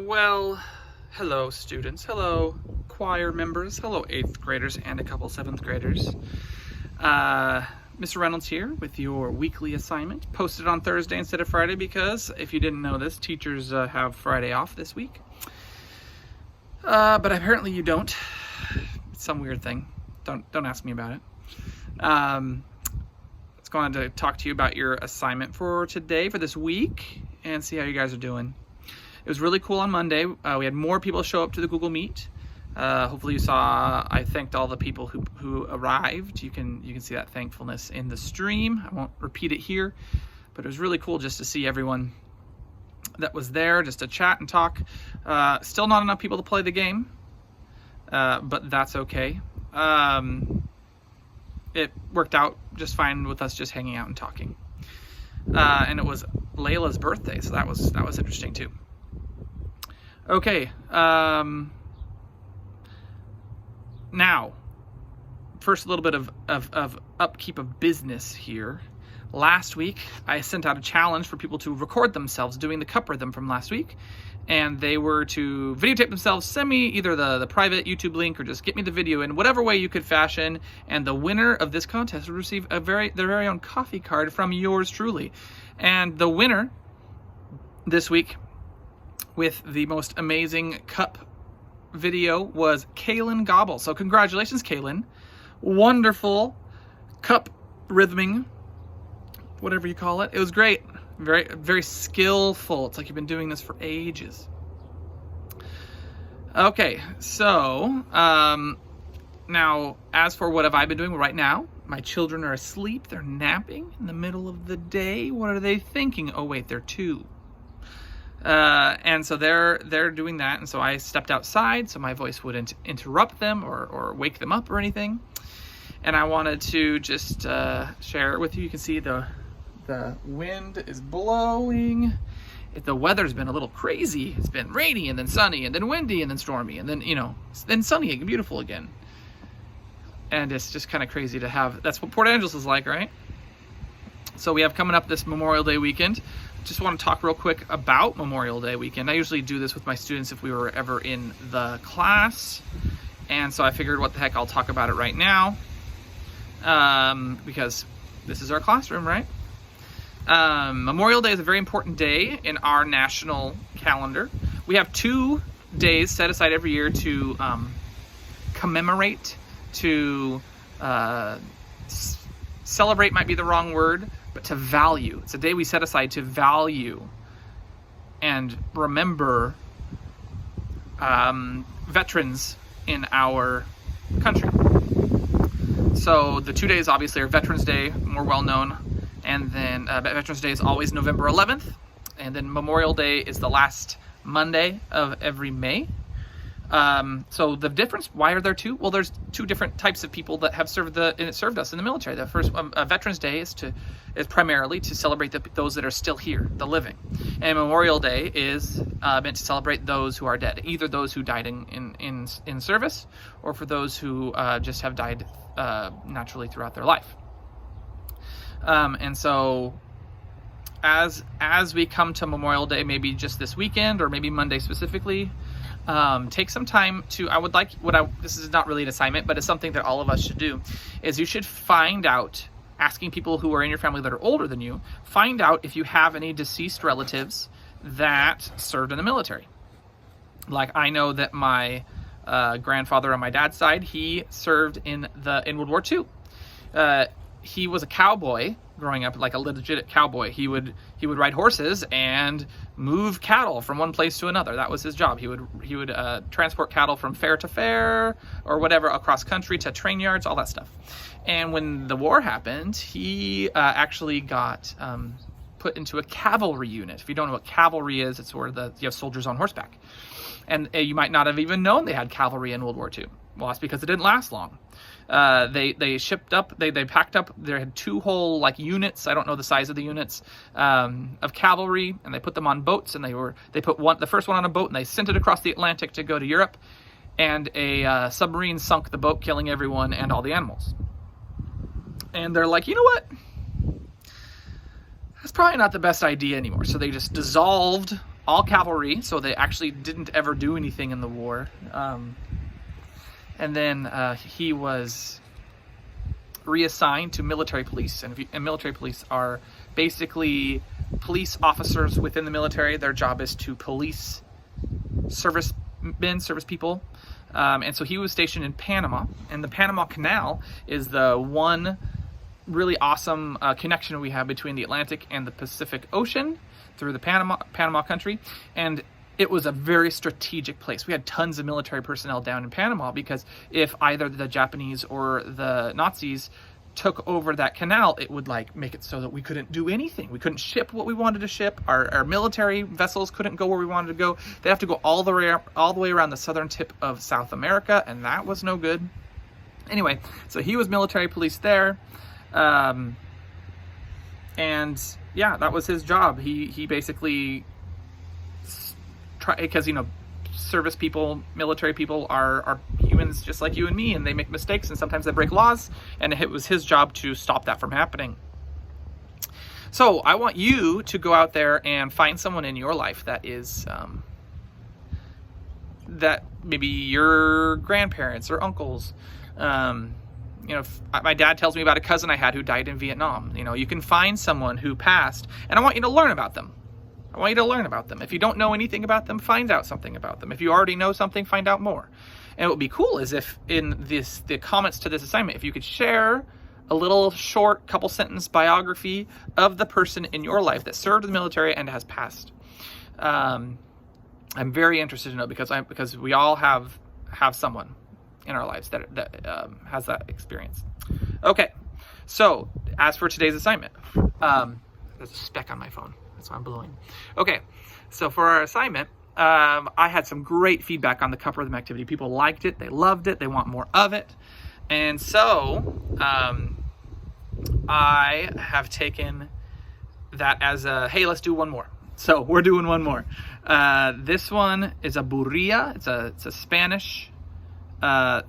Well, hello students, hello choir members, hello 8th graders and a couple 7th graders. Mr. Reynolds here with your weekly assignment, posted on Thursday instead of Friday because, if you didn't know this, teachers have Friday off this week. But apparently you don't. It's some weird thing. Don't ask me about it. Let's go on to talk to you about your assignment for today, for this week, and see how you guys are doing. It was really cool on Monday. We had more people show up to the Google Meet. Hopefully you saw I thanked all the people who arrived. You can see that thankfulness in the stream. I won't repeat it here, but it was really cool just to see everyone that was there, just to chat and talk. Still not enough people to play the game, but that's okay. It worked out just fine with us just hanging out and talking. And it was Layla's birthday, so that was interesting too. Okay, now, first a little bit of upkeep of business here. Last week, I sent out a challenge for people to record themselves doing the cup rhythm from last week, and they were to videotape themselves, send me either the private YouTube link or just get me the video in whatever way you could fashion, and the winner of this contest will receive their very own coffee card from yours truly. And the winner this week with the most amazing cup video was Kaylin Gobble. So congratulations, Kaylin. Wonderful cup rhythming, whatever you call it. It was great. Very, very skillful. It's like you've been doing this for ages. Okay, so now as for what have I been doing right now, my children are asleep. They're napping in the middle of the day. What are they thinking? Oh wait, they're 2. And so they're doing that, and so I stepped outside so my voice wouldn't interrupt them or wake them up or anything. And I wanted to just share it with you. You can see the wind is blowing. The weather's been a little crazy. It's been rainy and then sunny and then windy and then stormy and then then sunny and beautiful again. And it's just kind of crazy to have. That's what Port Angeles is like, right? So we have coming up this Memorial Day weekend. Just want to talk real quick about Memorial Day weekend. I usually do this with my students if we were ever in the class. And so I figured, what the heck, I'll talk about it right now. Because this is our classroom, right? Memorial Day is a very important day in our national calendar. We have 2 days set aside every year to commemorate, to celebrate might be the wrong word, but to value. It's a day we set aside to value and remember veterans in our country. So the 2 days obviously are Veterans Day, more well known, and then Veterans Day is always November 11th, and then Memorial Day is the last Monday of every May. So the difference, why are there 2? Well, there's 2 different types of people that have served us in the military. The first, Veterans Day is primarily to celebrate those that are still here, the living, and Memorial Day is meant to celebrate those who are dead, either those who died in service, or for those who just have died naturally throughout their life. And so, as we come to Memorial Day, maybe just this weekend or maybe Monday specifically. Take some time to, this is not really an assignment, but it's something that all of us should do, is you should find out, asking people who are in your family that are older than you, find out if you have any deceased relatives that served in the military. Like, I know that my grandfather on my dad's side, he served in World War II. He was a cowboy growing up, like a legit cowboy. He would ride horses and move cattle from one place to another. That was his job. He would transport cattle from fair to fair or whatever, across country to train yards, all that stuff. And when the war happened, he actually got put into a cavalry unit. If you don't know what cavalry is, it's where you have soldiers on horseback. And you might not have even known they had cavalry in World War II. Well, that's because it didn't last long. They shipped up, they packed up, they had 2 whole units, I don't know the size of the units, of cavalry, and they put them on boats, and they put the first one on a boat, and they sent it across the Atlantic to go to Europe, and a submarine sunk the boat, killing everyone and all the animals. And they're like, you know what? That's probably not the best idea anymore. So they just dissolved all cavalry, so they actually didn't ever do anything in the war. And then he was reassigned to military police, and military police are basically police officers within the military. Their job is to police service people. And so he was stationed in Panama, and the Panama Canal is the one really awesome connection we have between the Atlantic and the Pacific Ocean through the Panama country. And it was a very strategic place. We had tons of military personnel down in Panama because if either the Japanese or the Nazis took over that canal, it would like make it so that we couldn't do anything. We couldn't ship what we wanted to ship. Our military vessels couldn't go where we wanted to go. They'd have to go all the way around the southern tip of South America, and that was no good. Anyway, so he was military police there. And yeah, that was his job. He basically because service people, military people are humans just like you and me, and they make mistakes and sometimes they break laws, and it was his job to stop that from happening. So I want you to go out there and find someone in your life that is that maybe your grandparents or uncles. My dad tells me about a cousin I had who died in Vietnam. You can find someone who passed, and I want you to learn about them. I want you to learn about them. If you don't know anything about them, find out something about them. If you already know something, find out more. And what would be cool is if in the comments to this assignment, if you could share a little short couple sentence biography of the person in your life that served in the military and has passed. I'm very interested to know because we all have someone in our lives that has that experience. Okay, so as for today's assignment, there's a speck on my phone. That's why I'm blowing. Okay, so for our assignment, I had some great feedback on the Cup Rhythm activity. People liked it, they loved it, they want more of it. And so I have taken that as a, hey, let's do one more. So we're doing one more. This one is a burilla. It's a Spanish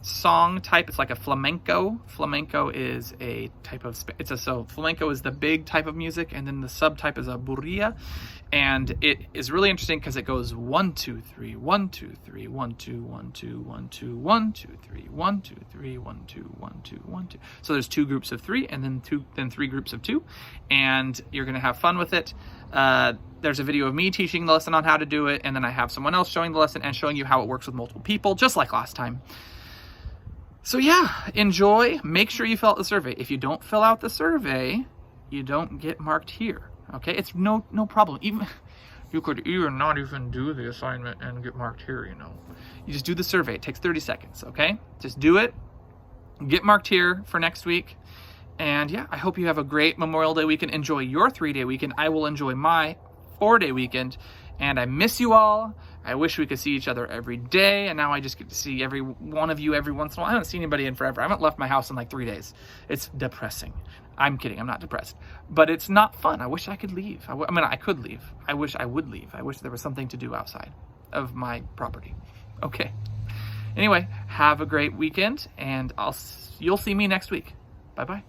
song type. It's like a flamenco. Flamenco is a type of so flamenco is the big type of music, and then the subtype is a burilla, and it is really interesting because it goes 1 2 3 1 2 3 1 2 1 2 1 2 1 2 3 1 2 3 1 2 1 2 1 2. So there's 2 groups of 3 and then 3 groups of 2, and you're gonna have fun with it. There's a video of me teaching the lesson on how to do it, and then I have someone else showing the lesson and showing you how it works with multiple people, just like last time. So yeah, enjoy. Make sure you fill out the survey. If you don't fill out the survey, you don't get marked here. Okay, it's no problem. Even you could not even do the assignment and get marked here. You just do the survey. It takes 30 seconds. Okay, just do it. Get marked here for next week. And yeah, I hope you have a great Memorial Day weekend. Enjoy your 3-day weekend. I will enjoy my 4-day weekend. And I miss you all. I wish we could see each other every day. And now I just get to see every one of you every once in a while. I haven't seen anybody in forever. I haven't left my house in like 3 days. It's depressing. I'm kidding. I'm not depressed. But it's not fun. I wish I could leave. I could leave. I wish I would leave. I wish there was something to do outside of my property. Okay. Anyway, have a great weekend. And you'll see me next week. Bye-bye.